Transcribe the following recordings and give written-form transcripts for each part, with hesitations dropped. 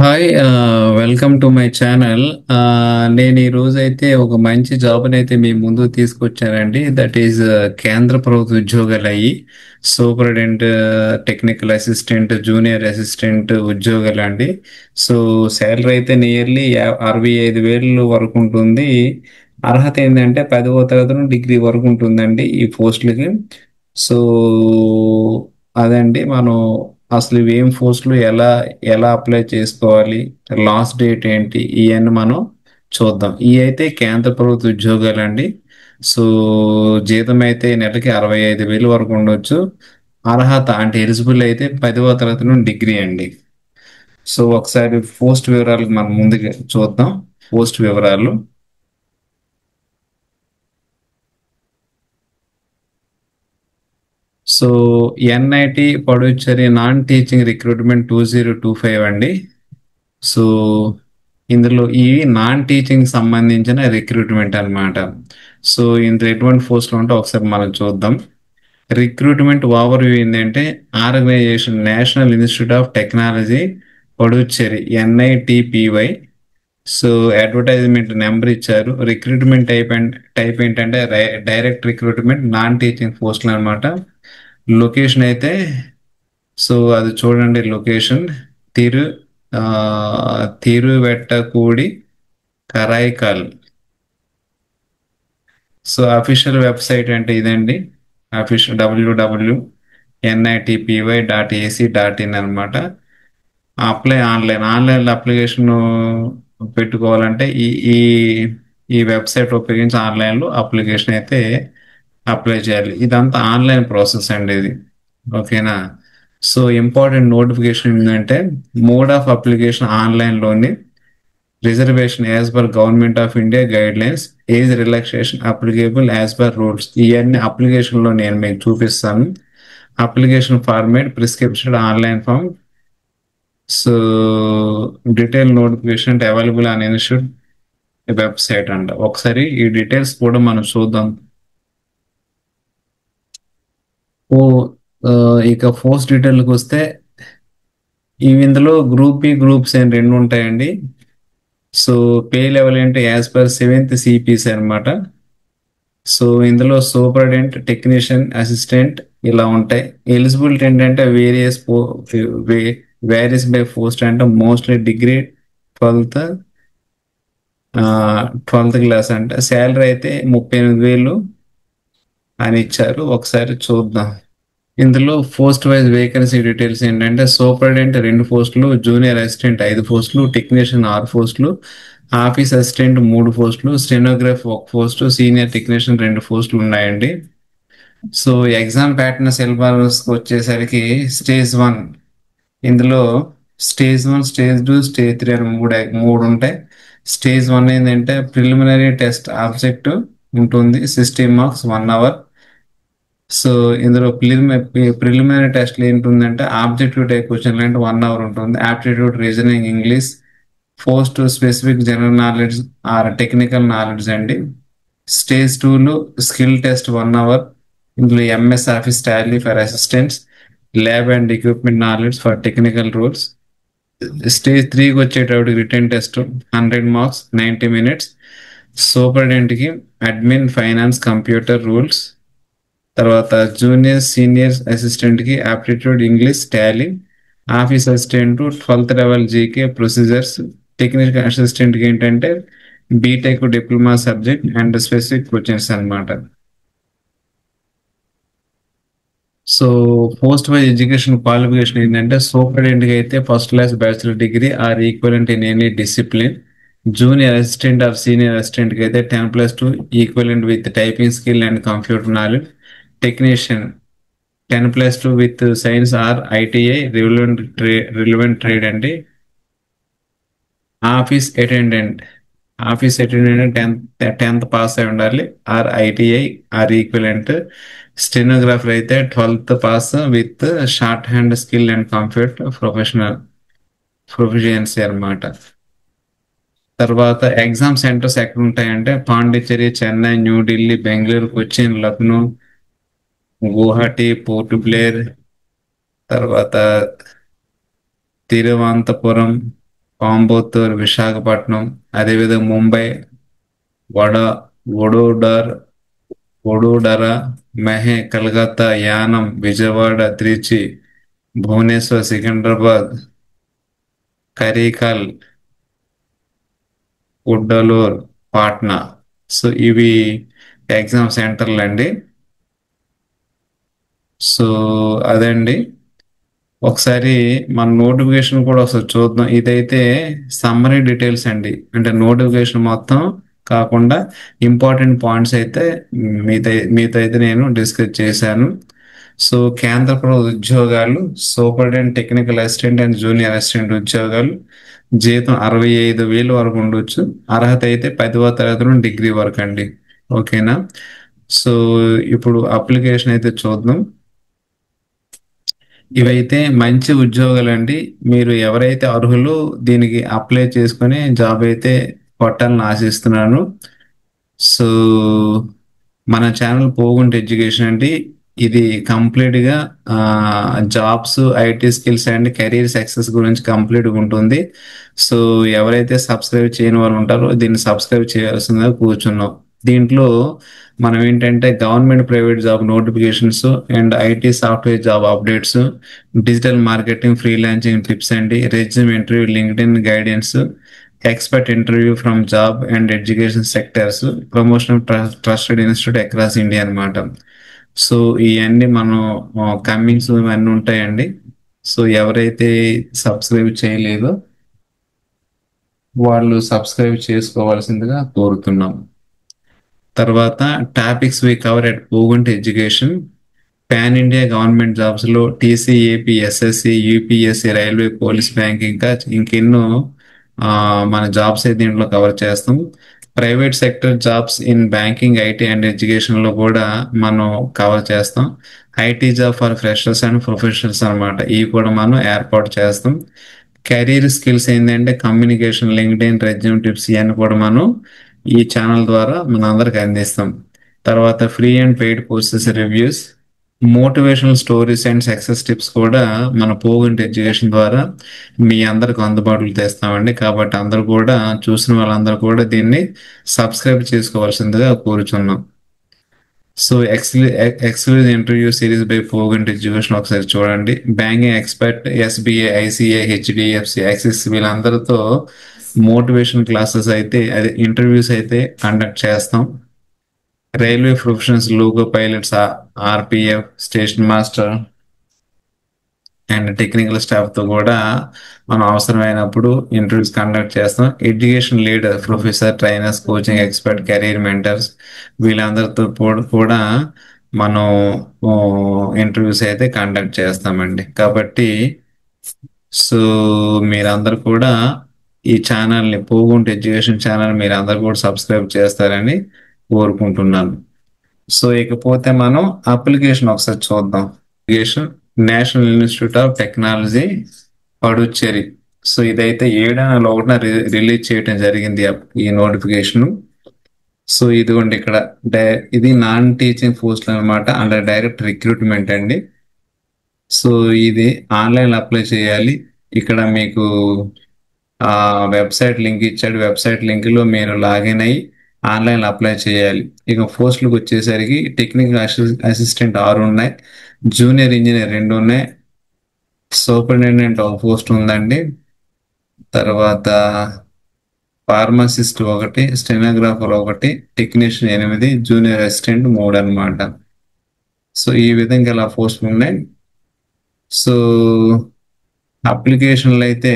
Hi welcome to my channel. నేను ఈ రోజు అయితే ఒక మంచి జాబ్ని అయితే మీ ముందు తీసుకొచ్చానండి. దట్ ఈజ్ కేంద్ర ప్రభుత్వ ఉద్యోగాలు అయ్యి superintendent, technical assistant, junior assistant ఉద్యోగాలు అండి. సో శాలరీ అయితే నియర్లీ 65,000 వరకు ఉంటుంది. అర్హత ఏంటంటే 10వ తరగతి నుండి డిగ్రీ వరకు ఉంటుందండి ఈ పోస్టులకి. సో అదండి మనం అసలు ఇవేం పోస్టులు ఎలా ఎలా అప్లై చేసుకోవాలి, లాస్ట్ డేట్ ఏంటి, ఇవన్నీ మనం చూద్దాం. ఇవి అయితే కేంద్ర ప్రభుత్వ ఉద్యోగాలండి. సో జీతం అయితే నెలకి 65,000 వరకు ఉండొచ్చు. అర్హత అంటే ఎలిజిబుల్ అయితే 10వ తరగతి నుండి డిగ్రీ అండి. సో ఒకసారి పోస్ట్ వివరాలు మనం ముందుగా చూద్దాం. పోస్ట్ వివరాలు. So NIT Puducherry non teaching recruitment 2025 అండి. సో ఇందులో ఇవి నాన్ టీచింగ్ సంబంధించిన రిక్రూట్మెంట్ అన్నమాట. సో ఇందులో ఎటువంటి పోస్టులు ఉంటే ఒకసారి మనం చూద్దాం. రిక్రూట్మెంట్ ఓవర్ వ్యూ ఏంటంటే organisation National institute of technology Puducherry NITPY. So advertisement number ఇచ్చారు. రిక్రూట్మెంట్ టైప్ ఏంటంటే డైరెక్ట్ రిక్రూట్మెంట్ నాన్ టీచింగ్ పోస్టులు అనమాట. లొకేషన్ అయితే సో అది చూడండి, లొకేషన్ తిరు ఆ, తిరువెట్టకూడి, కరైకల్. సో అఫీషియల్ వెబ్సైట్ అంటే ఇదండి. అఫీషియల్ www.nitpy.ac.in అనమాట. అప్లై ఆన్లైన్లో అప్లికేషన్ పెట్టుకోవాలంటే ఈ ఈ ఈ వెబ్సైట్ ఉపయోగించి ఆన్లైన్లో అప్లికేషన్ అయితే అప్లై చేయాలి. ఇదంతా ఆన్లైన్ ప్రాసెస్ అండి ఇది. ఓకేనా? సో ఇంపార్టెంట్ నోటిఫికేషన్ ఏంటంటే మోడ్ ఆఫ్ అప్లికేషన్ ఆన్లైన్లోని, reservation as per government of India guidelines, age relaxation applicable as per rules. ఇవన్నీ అప్లికేషన్లో నేను మీకు చూపిస్తాను. Application format prescription online form. So detail notification available on institute website అంట. ఒకసారి ఈ డీటెయిల్స్ కూడా మనం చూద్దాం. ఓ ఆ, ఇక పోస్ట్ డీటెయిల్కి వస్తే ఇందులో గ్రూప్ బి, గ్రూప్ సి అని రెండు ఉంటాయండి. సో పే లెవెల్ ఏంటి యాజ్ పర్ 7th సిపిసి అనమాట. సో ఇందులో సూపరింటెండెంట్, టెక్నీషియన్, అసిస్టెంట్ ఇలా ఉంటాయి. ఎలిజిబిలిటీ ఏంటంటే వేరియస్ బై పోస్ట్ అంటే mostly degree, 12th 12th class. అంటే శాలరీ అయితే 38,000 అని ఇచ్చారు. ఒకసారి చూద్దాం. ఇందులో పోస్ట్ వైజ్ వేకెన్సీ డీటెయిల్స్ ఏంటంటే సూపరింటెండెంట్ 2 పోస్టులు, జూనియర్ అసిస్టెంట్ 5 పోస్టులు, టెక్నీషియన్ 6 పోస్టులు, ఆఫీస్ అసిస్టెంట్ 3 పోస్టులు, స్టెనోగ్రాఫ్ 1 పోస్టు, సీనియర్ టెక్నీషియన్ 2 పోస్టులు ఉన్నాయండి. సో ఎగ్జామ్ ప్యాటర్న్ సిలబస్ వచ్చేసరికి స్టేజ్ 1. ఇందులో స్టేజ్ 1, స్టేజ్ 2, స్టేజ్ 3 అని మూడు మూడు ఉంటాయి. స్టేజ్ 1 ఏంటంటే ప్రిలిమినరీ టెస్ట్ ఆబ్జెక్ట్ ఉంటుంది, 60 మార్క్స్, 1 అవర్. సో ఇందులో ప్రిలిమినరీ టెస్ట్లు ఏంటుందంటే ఆబ్జెక్టివ్ టైప్ క్వశ్చన్లు అంటే 1 అవర్ ఉంటుంది. Aptitude, reasoning, English. Post specific general knowledge or technical knowledge అండి. స్టేజ్ 2లో స్కిల్ టెస్ట్ 1 అవర్. ఇందులో MS office Tally for assistants, lab and equipment knowledge for technical roles. Stage 3కి వచ్చేటప్పుడు రిటర్న్ టెస్ట్ 100 మార్క్స్, 90 మినిట్స్. సూపరింటెండెంట్కి admin, finance, computer rules. తర్వాత junior, senior అసిస్టెంట్కి aptitude, English, Tally. Office assistant 12th level GK, procedures. Technical అసిస్టెంట్కి ఏంటంటే BTech, diploma subject and specific questions అన్నమాట. So post wise education qualification ఏంటంటే సూపరింటెండెంట్కి అయితే first class bachelor degree or equivalent in any discipline. Junior assistant or senior అసిస్టెంట్కి అయితే 10+2 equivalent with typing skill and computer knowledge. Technician 10+2 with science or ITI relevant trade అండి. Office attendant office attendant 10th pass అయి ఉండాలి or ITI or equivalent. Stenographer అయితే 12th pass with short hand skill and computer professional proficiency అన్నమాట. తర్వాత exam centres ఎక్కడ ఉంటాయంటే Pondicherry, Chennai, New Delhi, Bengaluru, Cochin, Lucknow, Guwahati, port Blair, తర్వాత తిరువనంతపురం, కోయంబత్తూర్, విశాఖపట్నం, అదేవిధంగా ముంబై, వడ వడోదర, వడోదర, మెహే, కలకత్తా, యానం, విజయవాడ, త్రిచి, భువనేశ్వర్, సికింద్రాబాద్, కరికల్, గుడ్డలూర్, పాట్నా. సో ఇవి ఎగ్జామ్ సెంటర్లు అండి. సో అదండి. ఒకసారి మన నోటిఫికేషన్ కూడా ఒకసారి చూద్దాం. ఇదైతే సమ్మరీ డీటెయిల్స్ అండి, అంటే నోటిఫికేషన్ మొత్తం కాకుండా ఇంపార్టెంట్ పాయింట్స్ అయితే మీతో అయితే నేను డిస్కస్ చేశాను. సో కేంద్ర ప్రభుత్వ ఉద్యోగాలు, superintendent, technical assistant and junior assistant ఉద్యోగాలు, జీతం 65,000 వరకు ఉండొచ్చు. అర్హత అయితే 10వ తరగతి నుండి డిగ్రీ వరకు అండి. ఓకేనా? సో ఇప్పుడు అప్లికేషన్ అయితే చూద్దాం. ఇవైతే మంచి ఉద్యోగాలండి. మీరు ఎవరైతే అర్హులు దీనికి అప్లై చేసుకొని జాబ్ అయితే కొట్టాలని ఆశిస్తున్నాను. సో మన ఛానల్ పోగుంట ఎడ్యుకేషన్ అండి. ఇది కంప్లీట్ గా jobs, IT skills and career success గురించి కంప్లీట్ గా ఉంటుంది. సో ఎవరైతే సబ్స్క్రైబ్ చేయని వాళ్ళు ఉంటారో దీన్ని సబ్స్క్రైబ్ చేయాల్సిందిగా కూర్చున్నాం. దీంట్లో మనం ఏంటంటే government, private job notifications and IT software job updates, digital marketing, freelancing tips అండి, resume interview, LinkedIn guidance, expert interview from job and education sectors, promotion trusted institute across India అన్నమాట. సో ఇవన్నీ మనం Cummins ఇవన్నీ ఉంటాయండి. So ఎవరైతే subscribe చేయలేదో వాళ్ళు subscribe చేసుకోవాల్సిందిగా కోరుతున్నాం. తర్వాత topics we cover at Pogunta education. Pan India government jobs లో TCAP, SSC, UPSC, railway, police, bank, ఇంకా ఇంకెన్నో మన జాబ్స్ అయితే దీంట్లో కవర్ చేస్తాం. Private sector jobs in banking, IT and education లో కూడా మనం కవర్ చేస్తాం. IT job for freshers and professionals అన్నమాట, ఇవి కూడా మనం ఏర్పాటు చేస్తాం. కెరీర్ స్కిల్స్ ఏంటంటే కమ్యూనికేషన్, లింక్డ్ఇన్, రెజ్యూమ్ టిప్స్, ఇవన్నీ కూడా మనం ఈ ఛానల్ ద్వారా మన అందరికి అందిస్తాం. తర్వాత free and paid courses reviews, motivational stories and success tips కూడా మన పోగంటి ఎడ్యుకేషన్ ద్వారా మీ అందరికి అందుబాటులో తెస్తామండి. కాబట్టి అందరూ కూడా, చూసిన వాళ్ళందరూ కూడా దీన్ని సబ్స్క్రైబ్ చేసుకోవాల్సిందిగా కోరుచున్నాం. So exclusive interview series by Poganti education ఒకసారి చూడండి. Banking expert, SBI, ICI, HDFC, Axis వీళ్ళందరితో మోటివేషన్ క్లాసెస్ అయితే, అదే ఇంటర్వ్యూస్ అయితే కండక్ట్ చేస్తాం. Railway professionals, loco pilots, RPF, station master and technical staff తో కూడా మనం అవసరమైనప్పుడు ఇంటర్వ్యూస్ కండక్ట్ చేస్తాం. Education leader, professor, trainers, coaching expert, career mentors వీళ్ళందరితో కూడా మనం ఇంటర్వ్యూస్ అయితే కండక్ట్ చేస్తామండి. కాబట్టి సో మీరందరూ కూడా ఈ ఛానల్ని, పోగుంట ఎడ్యుకేషన్ ఛానల్ మీరు అందరు కూడా సబ్స్క్రైబ్ చేస్తారని కోరుకుంటున్నాను. సో ఇకపోతే మనం అప్లికేషన్ ఒకసారి చూద్దాం. Application national institute of technology, Puducherry. So ఇదైతే 7/1 రిలీజ్ చేయడం జరిగింది ఈ నోటిఫికేషన్. సో ఇదిగోండి ఇక్కడ ఇది నాన్ టీచింగ్ పోస్ట్ అనమాట, అండర్ డైరెక్ట్ రిక్రూట్మెంట్ అండి. సో ఇది ఆన్లైన్ అప్లై చేయాలి. ఇక్కడ మీకు వెబ్సైట్ లింక్ ఇచ్చాడు. వెబ్సైట్ లింక్ లో మీరు లాగిన్ అయ్యి ఆన్లైన్ అప్లై చేయాలి. ఇక పోస్టులకు వచ్చేసరికి టెక్నికల్ అసిస్టెంట్ 6 ఉన్నాయి, జూనియర్ ఇంజనీర్ 2 ఉన్నాయి, సూపరింటెండెంట్ ఒక పోస్ట్ ఉందండి. తర్వాత pharmacist 1, stenographer 1, technician 8, junior assistant 3 అన్నమాట. సో ఈ విధంగా ఇలా పోస్టులు ఉన్నాయి. సో అప్లికేషన్లు అయితే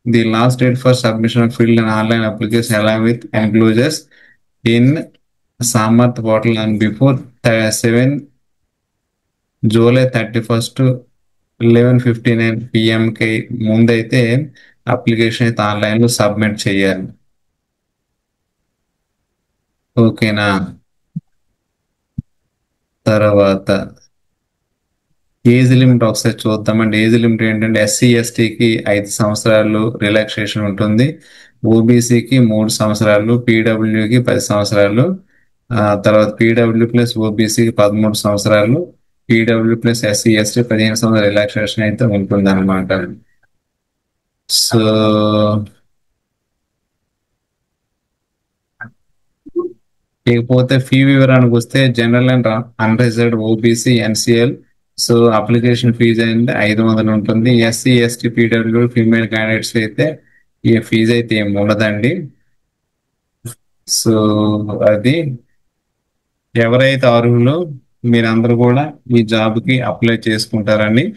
the last date for submission of filled and online application along with enclosures in Samarth portal and before 7 July 31st 11:59 PM కి ముందైతే అప్లికేషన్ అయితే ఆన్లైన్ లో సబ్మిట్ చేయాలి. ఓకేనా? తర్వాత ఏజ్ లిమిట్ ఒకసారి చూద్దామండి. ఏజ్ లిమిట్ ఏంటంటే ఎస్సీ ఎస్టీకి 5 సంవత్సరాలు రిలాక్సేషన్ ఉంటుంది, ఓబీసీకి 3 సంవత్సరాలు, పీడబ్ల్యూకి 10 సంవత్సరాలు, తర్వాత పీడబ్ల్యూ ప్లస్ ఓబీసీకి 13 సంవత్సరాలు, పీడబ్ల్యూ ప్లస్ ఎస్సీ ఎస్టీ 15 సంవత్సరాల రిలాక్సేషన్ అయితే ఉంటుంది అనమాట. సో ఇకపోతే ఫీ వివరానికి వస్తే general and unreserved OBC NCL. So application fee అయితే 500 ఉంటుంది. SC ST PW female candidates అయితే ఈ ఫీజు అయితే ఏమి ఉండదండి. సో అది ఎవరైతే అర్హులో మీరందరూ కూడా ఈ జాబ్కి అప్లై చేసుకుంటారని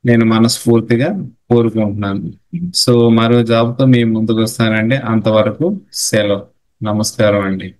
నేను మనస్ఫూర్తిగా కోరుకుంటున్నాను. సో మరో జాబ్తో మీ ముందుకు వస్తానండి. అంతవరకు సెలవు. నమస్కారం అండి.